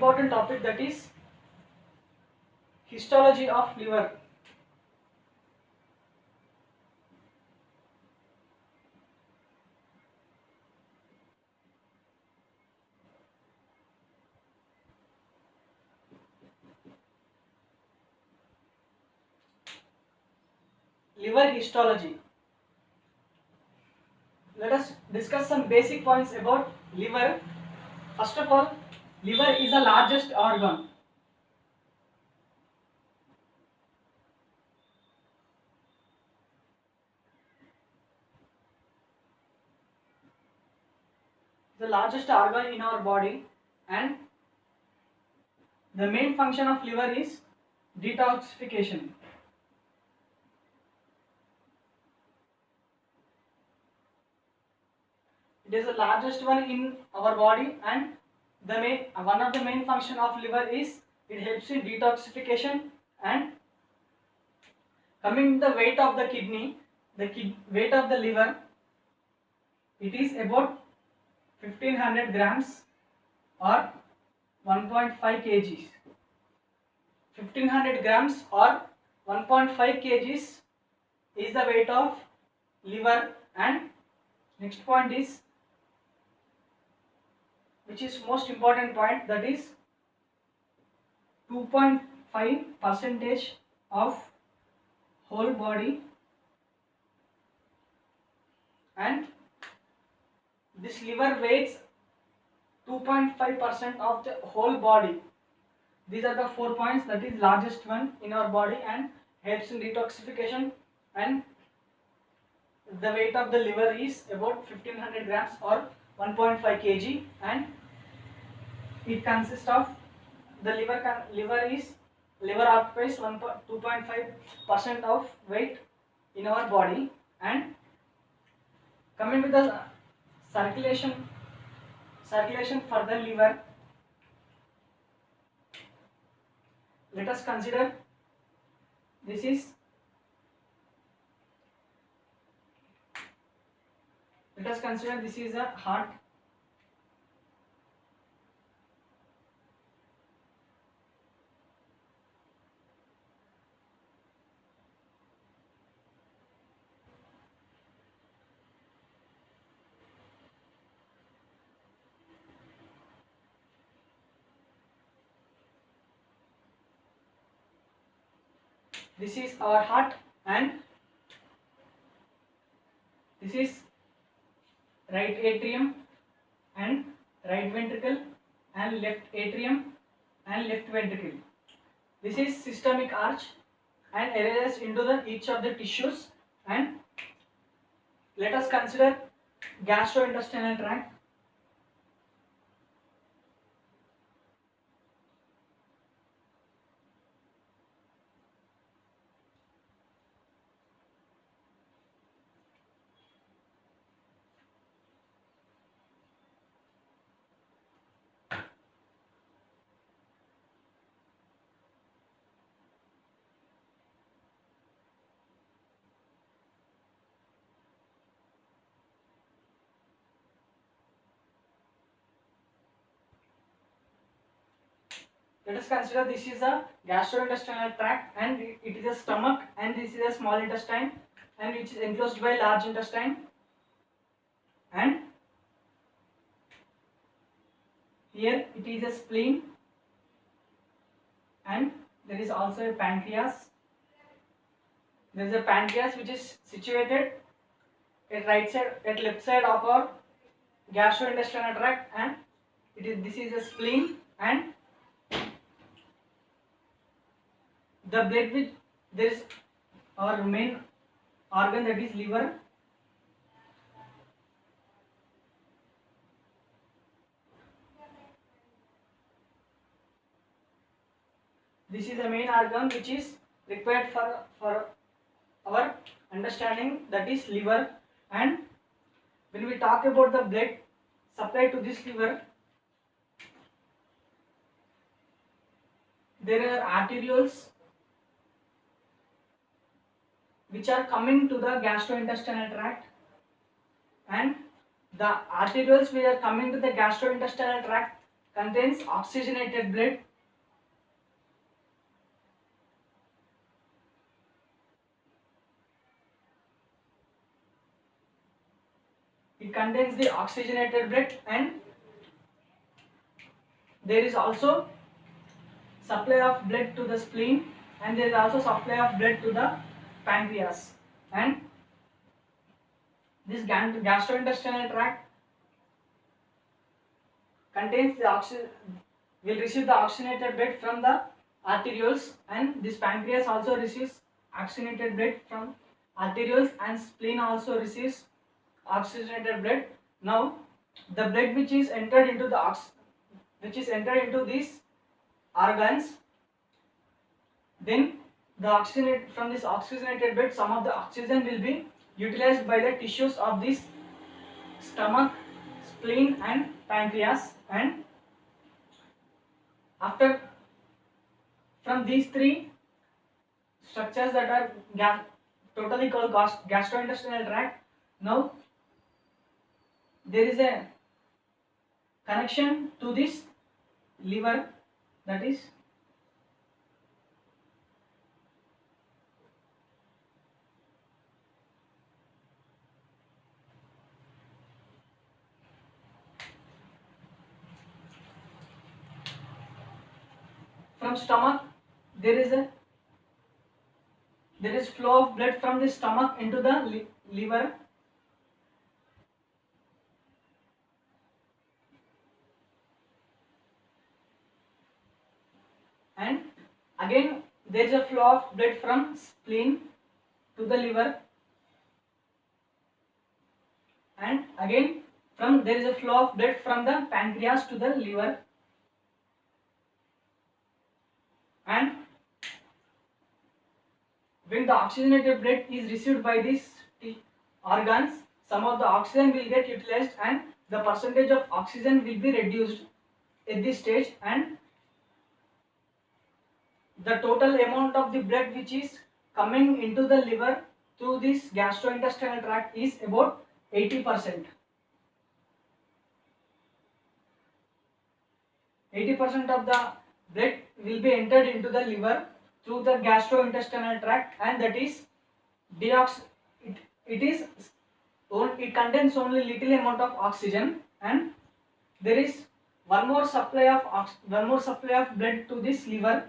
important topic, that is histology of liver. Liver histology. Let us discuss some basic points about liver. First of all, liver is the largest organ. The largest organ in our body, and the main function of liver is detoxification. It is the largest one in our body, and one of the main function of liver is it helps in detoxification. And coming to the weight of the kidney, weight of the liver, it is about 1500 grams or 1.5 kgs. 1500 grams or 1.5 kgs is the weight of liver. And next point is, which is most important point, that is 2.5% of whole body, and this liver weighs 2.5% of the whole body. These are the 4 points, that is largest one in our body and helps in detoxification. And the weight of the liver is about 1500 grams or 1.5 kg, and it consists of the liver occupies 2.5% of weight in our body. And coming to the circulation for the liver, let us consider this is a heart. This is our heart, and this is right atrium and right ventricle, and left atrium and left ventricle. This is systemic arch and arises into each of the tissues. And let us consider gastrointestinal tract. Let us consider this is a gastrointestinal tract, and it is a stomach, and this is a small intestine, and which is enclosed by large intestine. And here it is a spleen, and there is also a pancreas. There is a pancreas which is situated at left side of our gastrointestinal tract, and this is a spleen. And the blood, which there is our main organ, that is liver. This is the main organ which is required for our understanding, that is liver. And when we talk about the blood supply to this liver, there are arterioles which are coming to the gastrointestinal tract, and the arterioles which are coming to the gastrointestinal tract contains oxygenated blood. It contains the oxygenated blood, and there is also supply of blood to the spleen, and there is also supply of blood to the pancreas. And this gastrointestinal tract contains the will receive the oxygenated blood from the arterioles, and this pancreas also receives oxygenated blood from arterioles, and spleen also receives oxygenated blood. Now the blood which is entered into these organs, then the oxygenate from this oxygenated blood, some of the oxygen will be utilized by the tissues of this stomach, spleen and pancreas. And after, from these three structures that are totally called gastrointestinal tract, now there is a connection to this liver, that is from stomach. There is flow of blood from the stomach into the liver, and again there is a flow of blood from spleen to the liver, and again there is a flow of blood from the pancreas to the liver. And when the oxygenated blood is received by these organs, some of the oxygen will get utilized and the percentage of oxygen will be reduced at this stage, and the total amount of the blood which is coming into the liver through this gastrointestinal tract is about 80%. 80% of the blood will be entered into the liver through the gastrointestinal tract, and that is it contains only little amount of oxygen, and there is one more supply of blood to this liver,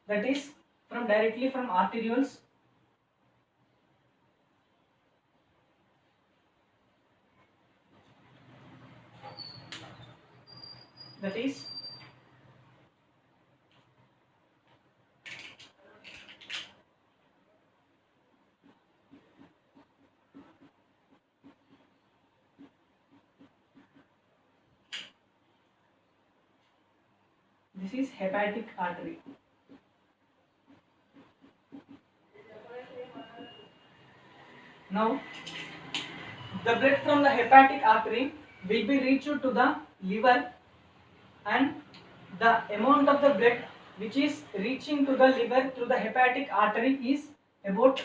that is directly from arterioles. That is hepatic artery. Now the blood from the hepatic artery will be reached to the liver, and the amount of the blood which is reaching to the liver through the hepatic artery is about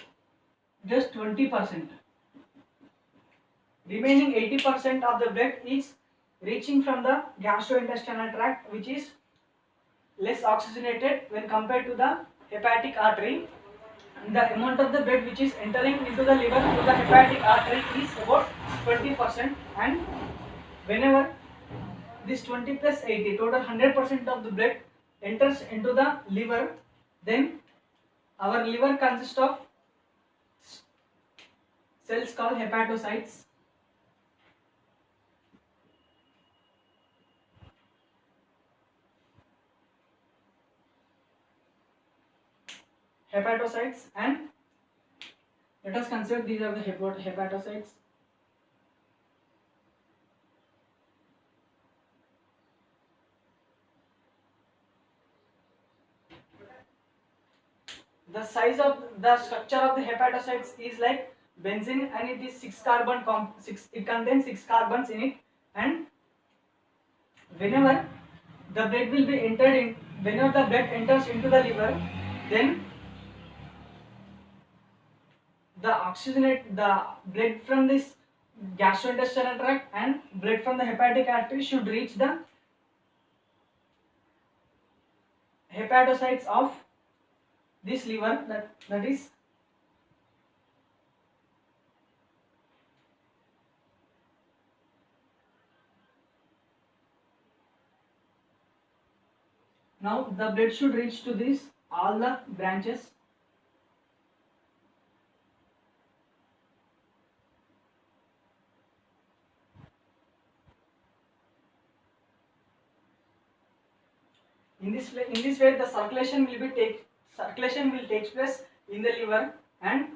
just 20%. Remaining 80% of the blood is reaching from the gastrointestinal tract, which is less oxygenated when compared to the hepatic artery. The amount of the blood which is entering into the liver through the hepatic artery is about 20%, and whenever this 20 plus 80, total 100% of the blood enters into the liver, then our liver consists of cells called hepatocytes. And let us consider these are the hepatocytes. The size of the structure of the hepatocytes is like benzene, and it is 6 carbon it contains 6 carbons in it, and whenever the blood will be whenever the blood enters into the liver, then the blood from this gastrointestinal tract and blood from the hepatic artery should reach the hepatocytes of this liver, that is now the blood should reach to this all the branches. In this way the circulation will take place in the liver, and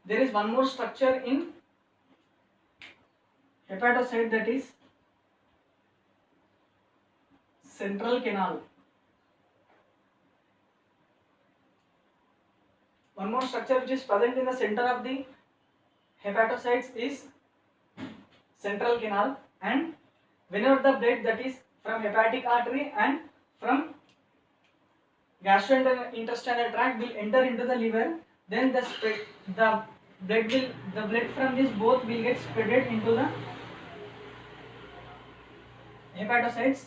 there is one more structure in hepatocyte, that is central canal. One more structure which is present in the center of the hepatocytes is central canal, and whenever the blood that is from hepatic artery and from gastrointestinal tract will enter into the liver, then the blood from this both will get spreaded into the hepatocytes.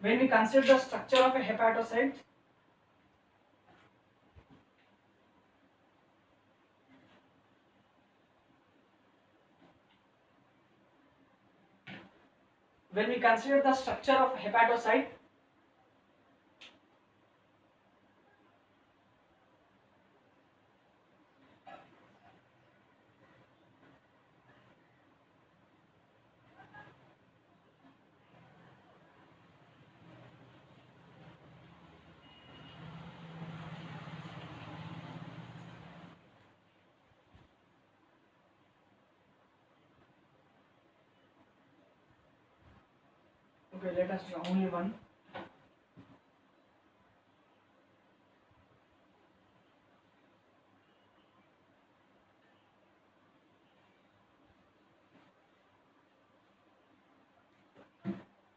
When we consider the structure of a hepatocyte, when we consider the structure of hepatocyte, okay, let us draw only one.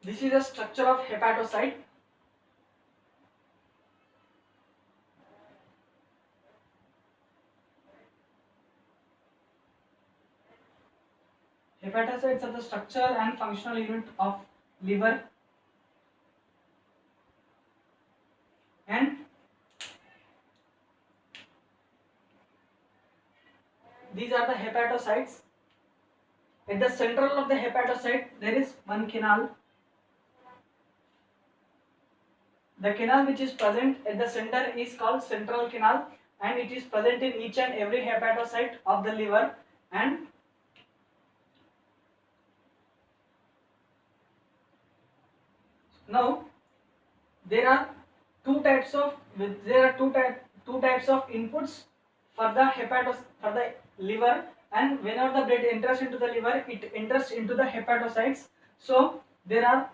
This is the structure of hepatocyte. Hepatocytes are the structure and functional unit of liver, and these are the hepatocytes. At the central of the hepatocyte there is one canal. The canal which is present at the center is called central canal, and it is present in each and every hepatocyte of the liver. And now there are two types of inputs for the liver, and whenever the blood enters into the liver, it enters into the hepatocytes. So there are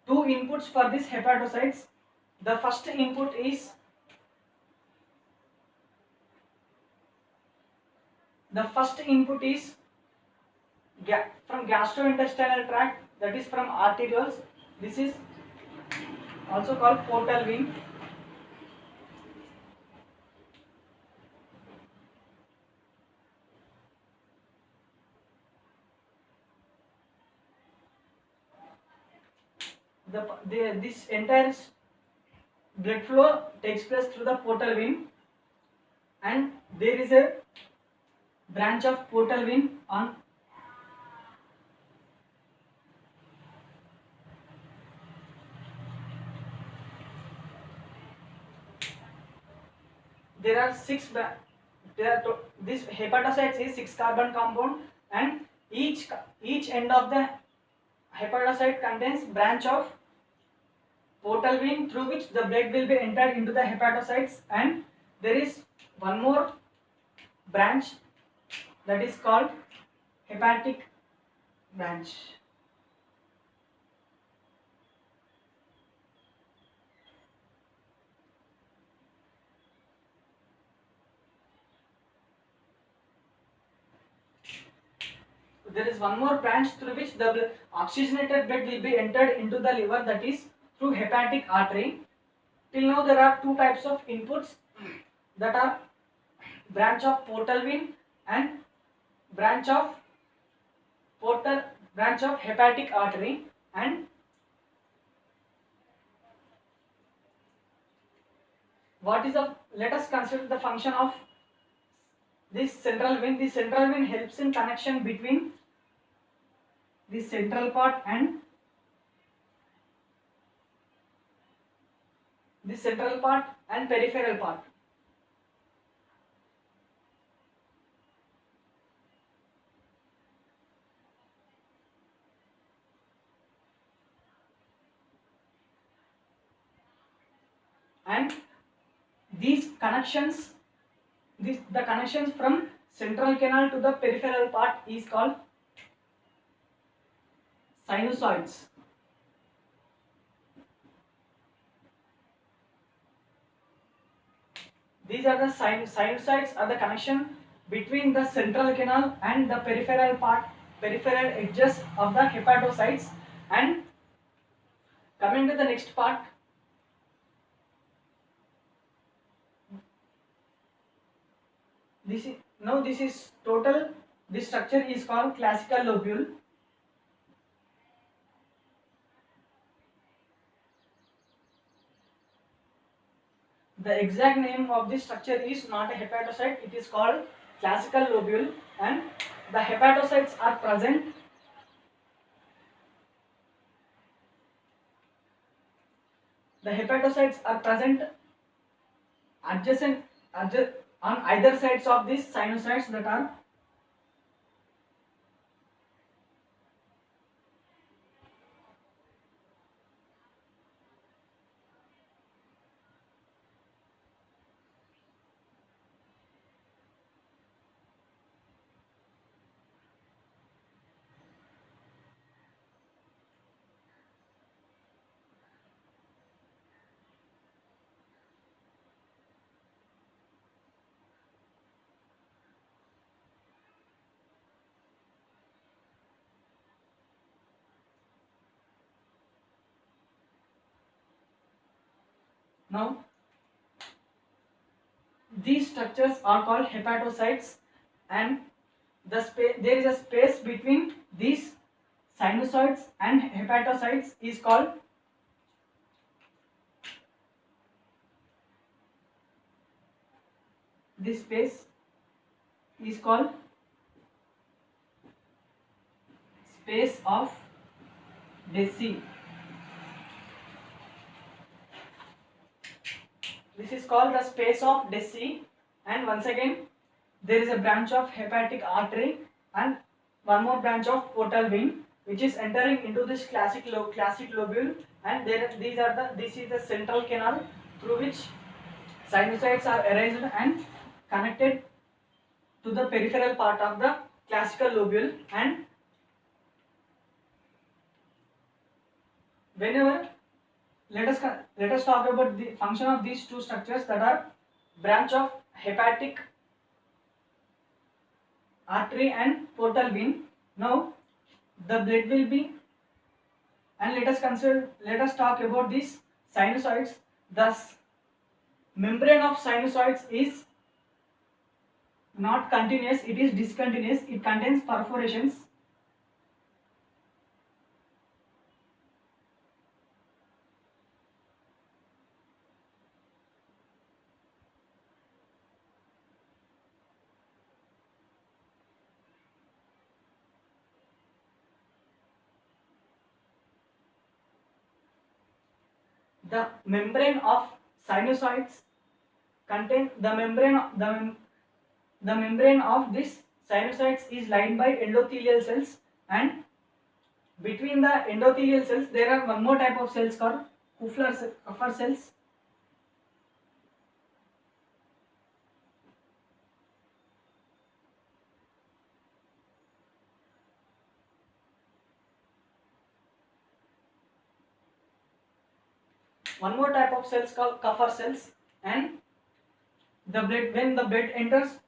two inputs for these hepatocytes. The first input is from gastrointestinal tract, that is from arterioles. This is also called portal vein. This entire blood flow takes place through the portal vein, and there is a branch of portal vein on there are this hepatocytes is 6 carbon compound, and each end of the hepatocyte contains branch of portal vein through which the blood will be entered into the hepatocytes, and there is one more branch that is called hepatic branch. There is one more branch through which the oxygenated blood will be entered into the liver, that is through hepatic artery. Till now there are two types of inputs, that are branch of portal vein and branch of hepatic artery, and what is the, let us consider the function of this central vein. This central vein helps in connection between the central part and the central part and peripheral part. And these connections, the connections from central canal to the peripheral part is called sinusoids. These are the sinusoids are the connection between the central canal and the peripheral part, peripheral edges of the hepatocytes. And coming to the next part, this is total. This structure is called classical lobule. The exact name of this structure is not a hepatocyte, it is called classical lobule, and the hepatocytes are present adjacent on either sides of these sinusoids that are now these structures are called hepatocytes, and there is a space between these sinusoids and hepatocytes is called this space is called space of Descy. This is called the space of Descy, and once again there is a branch of hepatic artery and one more branch of portal vein which is entering into this classic lobule, and this is the central canal through which sinusoids are arranged and connected to the peripheral part of the classical lobule. And whenever let us talk about the function of these two structures, that are branch of hepatic artery and portal vein. Now the blood will be, and let us talk about these sinusoids. Thus membrane of sinusoids is not continuous, it is discontinuous. It contains perforations. The membrane of sinusoids contain the membrane of this sinusoids is lined by endothelial cells, and between the endothelial cells there are one more type of cells called Kupffer cells. One more type of cells called Kupffer cells, and when the blood enters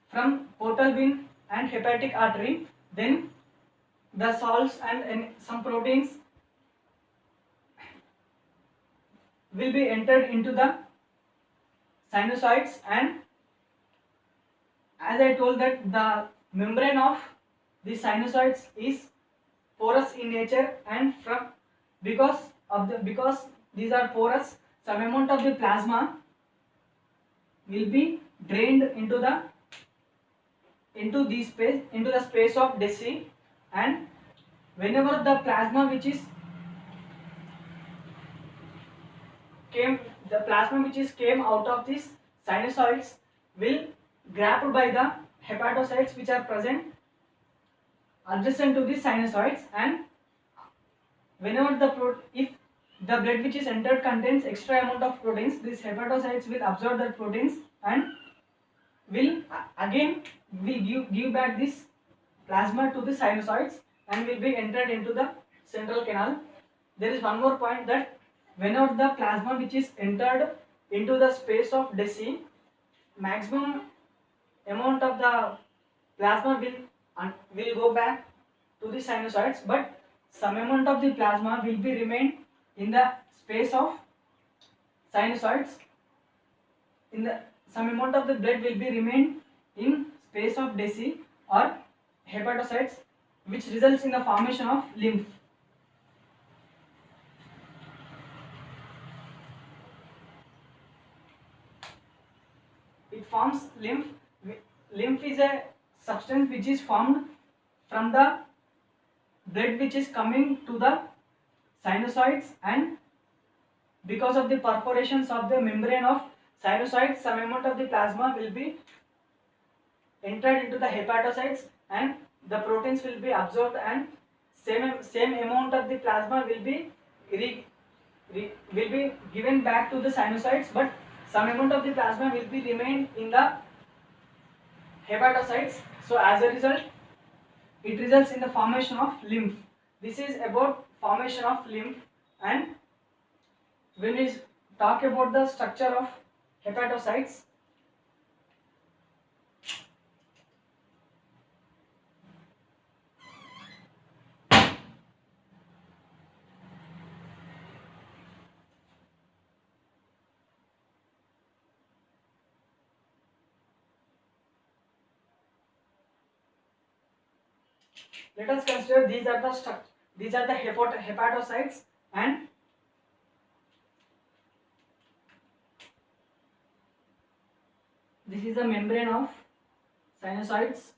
from portal vein and hepatic artery, then the salts and some proteins will be entered into the sinusoids. And as I told that the membrane of the sinusoids is porous in nature, and because these are porous, some amount of the plasma will be drained into the space of Deci, and whenever the plasma which is came the plasma which is came out of these sinusoids will grabbed by the hepatocytes which are present adjacent to the sinusoids, and whenever if the blood which is entered contains extra amount of proteins, these hepatocytes will absorb the proteins and will again give back this plasma to the sinusoids and will be entered into the central canal. There is one more point, that whenever the plasma which is entered into the space of Deci, maximum amount of the plasma will go back to the sinusoids, but some amount of the plasma will be remain in the space of sinusoids. In the some amount of the blood will be remain in space of Deci or hepatocytes, which results in the formation of lymph. It forms lymph. Lymph is a substance which is formed from the blood which is coming to the sinusoids, and because of the perforations of the membrane of sinusoids, some amount of the plasma will be entered into the hepatocytes and the proteins will be absorbed, and same amount of the plasma will be given back to the sinusoids, but some amount of the plasma will be remained in the hepatocytes. So as a result, it results in the formation of lymph. This is about formation of lymph. And when we talk about the structure of hepatocytes, let us consider these are the hepatocytes, and this is the membrane of sinusoids,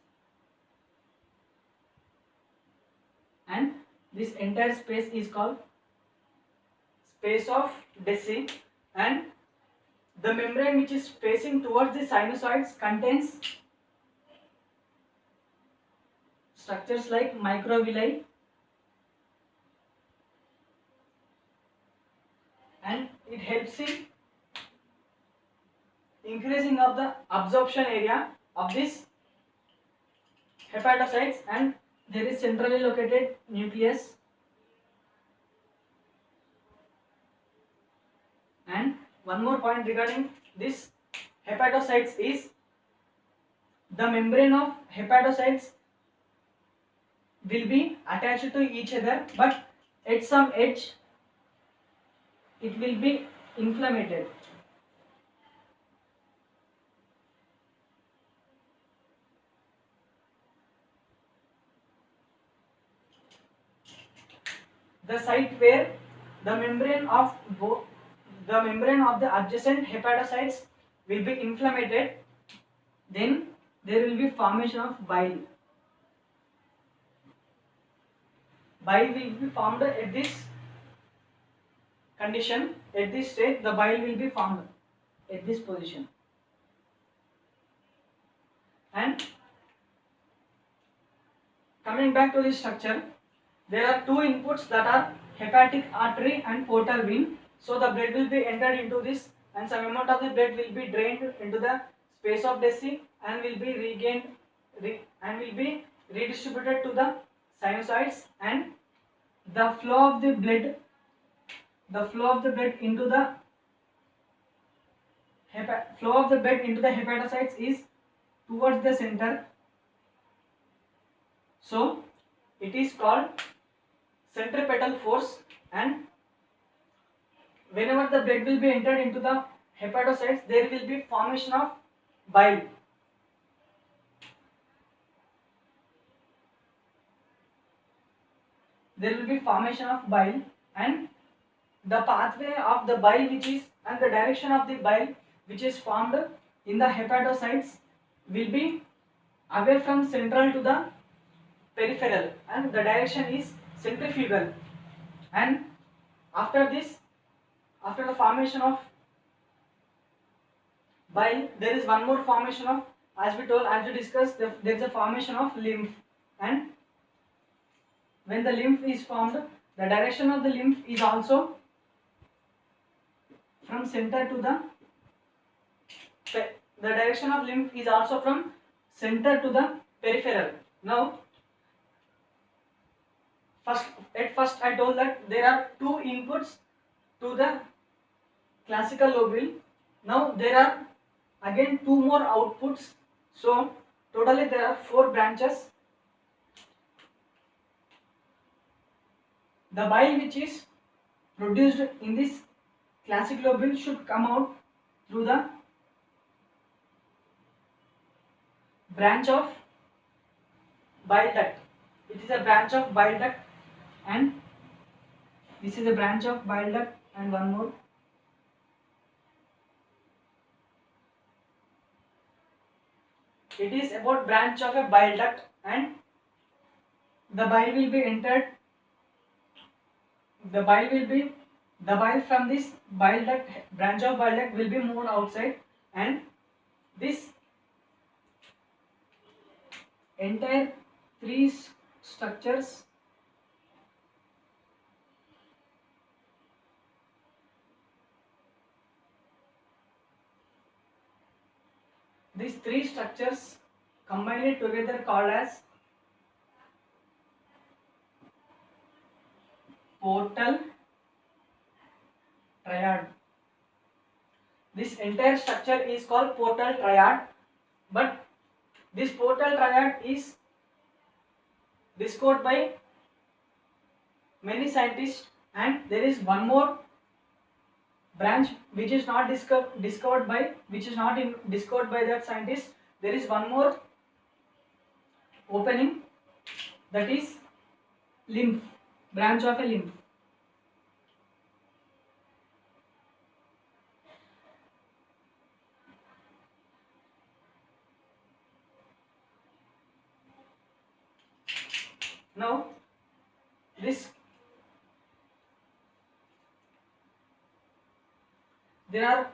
and this entire space is called space of Deci, and the membrane which is facing towards the sinusoids contains structures like microvilli, and it helps in increasing of the absorption area of this hepatocytes, and there is centrally located nucleus. And one more point regarding this hepatocytes is the membrane of hepatocytes will be attached to each other, but at some edge it will be inflamed. The site where the membrane of the adjacent hepatocytes will be inflamed, then there will be formation of bile. Bile will be formed at this condition. At this stage, the bile will be formed at this position. And coming back to this structure, there are two inputs, that are hepatic artery and portal vein. So the blood will be entered into this, and some amount of the blood will be drained into the space of Deci and will be and will be redistributed to the sinusoids, and the flow of the blood into the hepatocytes is towards the center. So it is called centripetal force, and whenever the blood will be entered into the hepatocytes, there will be formation of bile. There will be formation of bile, and the pathway of the bile and the direction of the bile which is formed in the hepatocytes will be away from central to the peripheral, and the direction is centrifugal. And after this, after the formation of bile, there is one more formation of, as we discussed, there is a formation of lymph. And when the lymph is formed, the direction of the lymph is also from center to the direction of lymph is also from center to the peripheral. Now, at first I told that there are two inputs to the classical lobule. Now there are again two more outputs. So totally there are four branches. The bile which is produced in this classic lobule should come out through the branch of bile duct. It is a branch of bile duct, and this is a branch of bile duct, and one more. It is about branch of a bile duct, and the bile will be entered. The bile from this bile duct, branch of bile duct, will be moved outside, and this entire three structures these three structures combined together called as portal triad. This entire structure is called portal triad, but this portal triad is discovered by many scientists, and there is one more branch which is not discovered by that scientist. There is one more opening, that is lymph, branch of a lymph. Now this there are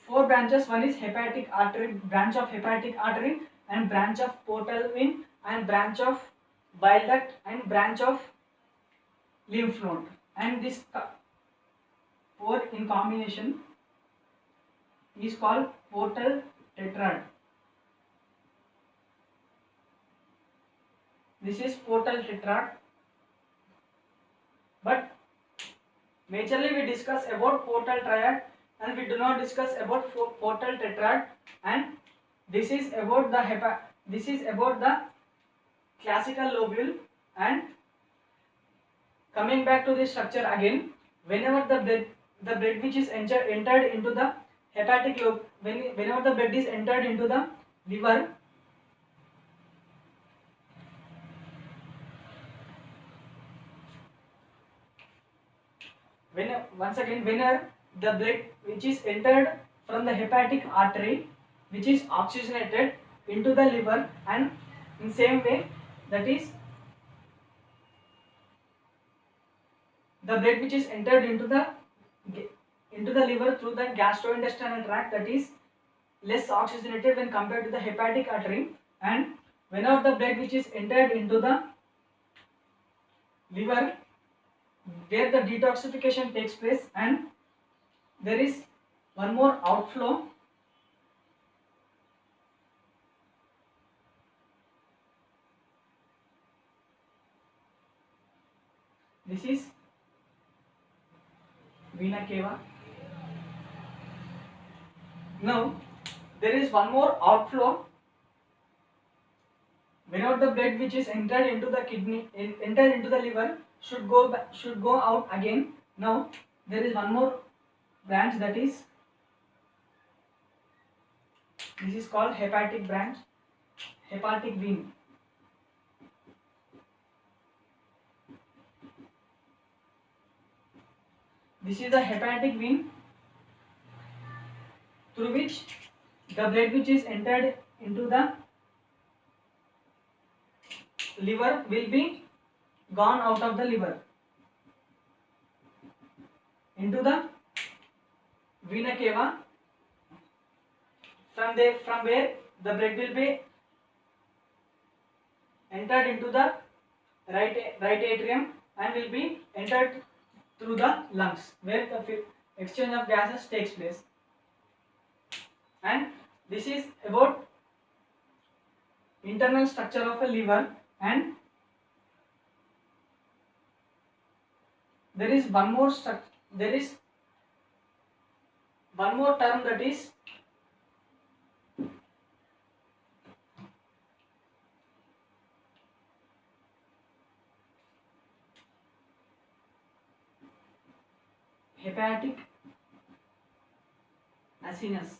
four branches. One is hepatic artery, branch of hepatic artery, and branch of portal vein, and branch of bile duct, and branch of lymph node. And this four in combination is called portal tetrad. This is portal tetrad, but majorly we discuss about portal triad, and we do not discuss about portal tetrad. And this is about the classical lobule. And coming back to this structure again, whenever the blood which is entered into the hepatic lobe, whenever the blood is entered into the liver, whenever the blood which is entered from the hepatic artery, which is oxygenated into the liver, and in same way, that is the blood which is entered into the liver through the gastrointestinal tract, that is less oxygenated when compared to the hepatic artery. And whenever the blood which is entered into the liver, where the detoxification takes place, and there is one more outflow. This is vena cava. Now there is one more outflow. Whenever the blood which is entered into the kidney, entered into the liver, should go out again. Now there is one more branch, that is this is called hepatic branch, hepatic vein. This is the hepatic vein through which the blood which is entered into the liver will be gone out of the liver into the vena cava, from where the blood will be entered into the right atrium and will be entered through the lungs, where the exchange of gases takes place. And this is about internal structure of a liver. And there is one more term, that is hepatic acinus.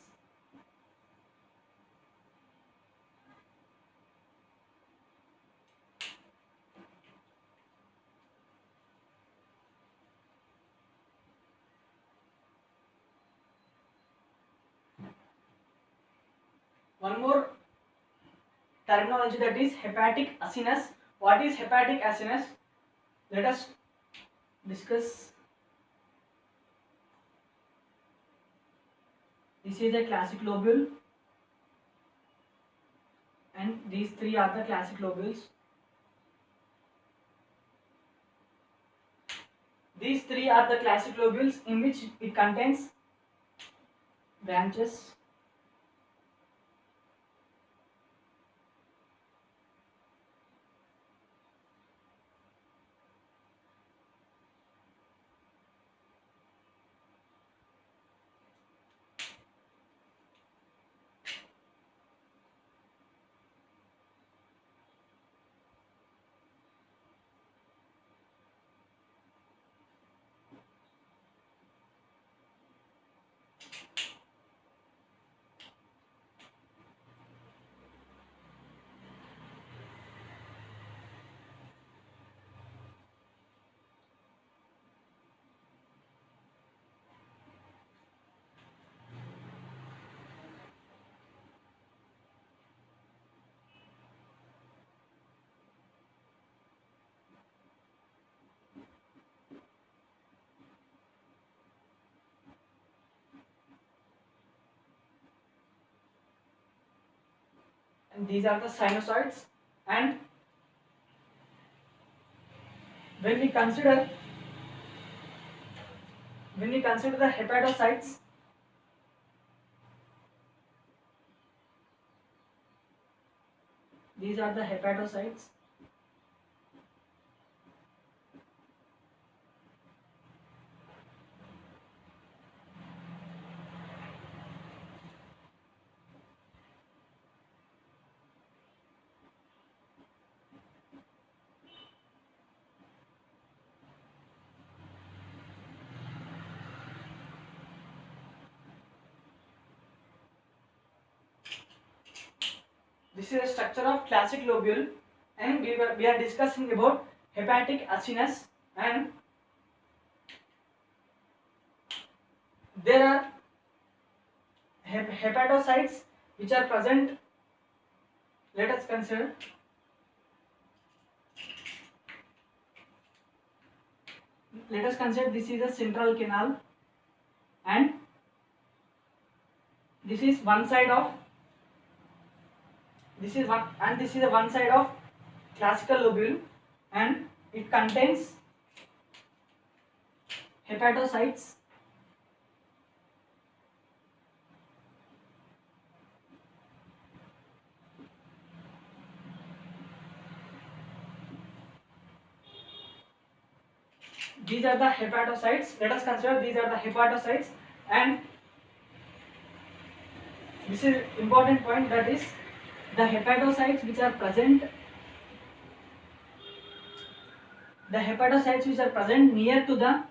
One more terminology, that is hepatic acinus. What is hepatic acinus? Let us discuss. This is a classic lobule, and these three are the classic lobules. These three are the classic lobules in which it contains branches. And these are the sinusoids. And when we consider the hepatocytes, these are the hepatocytes. This is a structure of classic lobule, and we are discussing about hepatic acinus. And there are hepatocytes which are present. Let us consider. This is a central canal, and this is one side of this is a one side of classical lobule, and it contains hepatocytes. These are the hepatocytes. Let us consider these are the hepatocytes, and this is important point, that is the hepatocytes which are present. The hepatocytes which are present near to the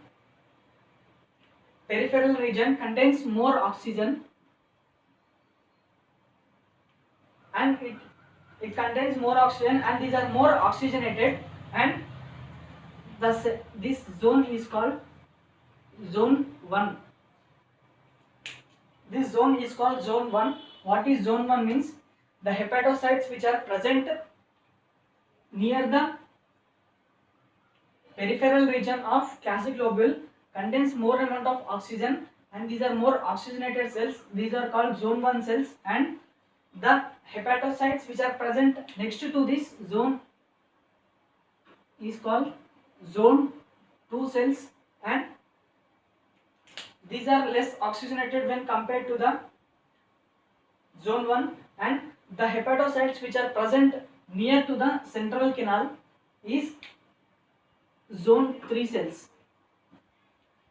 peripheral region contains more oxygen, and it contains more oxygen, and these are more oxygenated, and thus this zone is called zone 1. this zone is called zone 1. What is zone 1 means? The hepatocytes which are present near the peripheral region of classic lobule contains more amount of oxygen, and these are more oxygenated cells. These are called zone 1 cells, and the hepatocytes which are present next to this zone is called zone 2 cells, and these are less oxygenated when compared to the zone 1, and the hepatocytes which are present near to the central canal is zone 3 cells,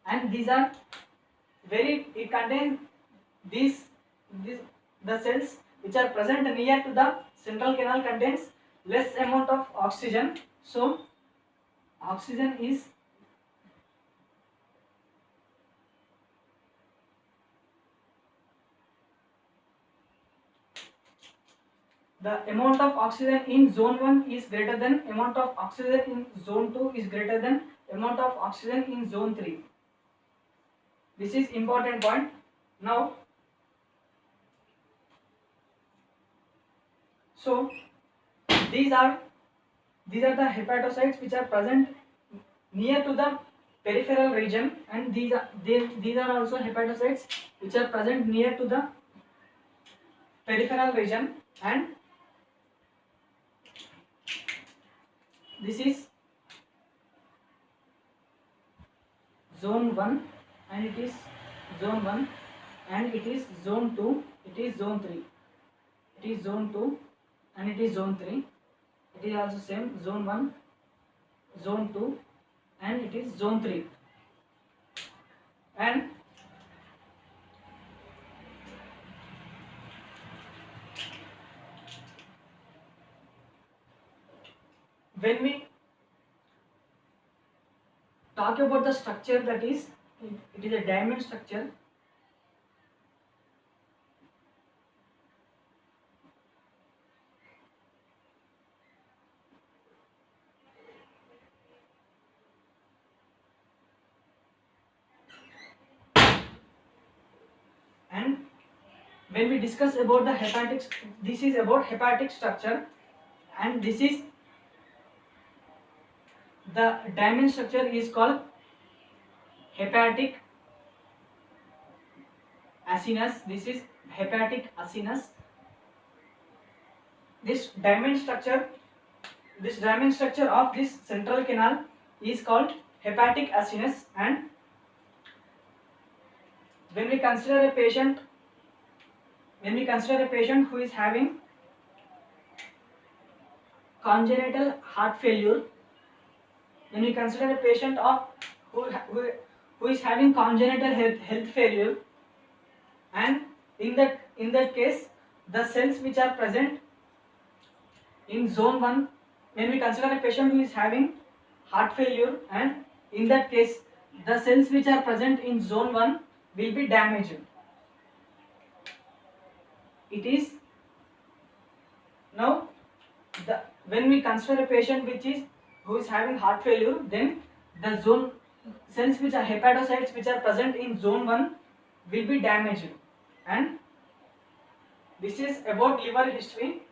and these are it contains these the cells which are present near to the central canal contains less amount of oxygen, so oxygen is the amount of oxygen in zone 1 is greater than amount of oxygen in zone 2 is greater than amount of oxygen in zone 3. This is important point. Now, so these are the hepatocytes which are present near to the peripheral region, and these are also hepatocytes which are present near to the peripheral region, and this is zone 1, and it is zone 1, and it is zone 2, it is zone 3, it is zone 2, and it is zone 3, it is also same zone 1, zone 2, and it is zone 3. And when we talk about the structure, that is, it is a diamond structure. And when we discuss about the hepatic, this is about hepatic structure, and this is the diamond structure is called hepatic acinus. This is hepatic acinus. This diamond structure of this central canal is called hepatic acinus. And when we consider a patient who is having congenital heart failure, when we consider a patient of who is having congenital health failure, and in that case the cells which are present in zone 1, when we consider a patient who is having heart failure, and in that case the cells which are present in zone 1 will be damaged. It is now when we consider a patient who is having heart failure, then the zone cells which are hepatocytes which are present in zone 1 will be damaged. And this is about liver history.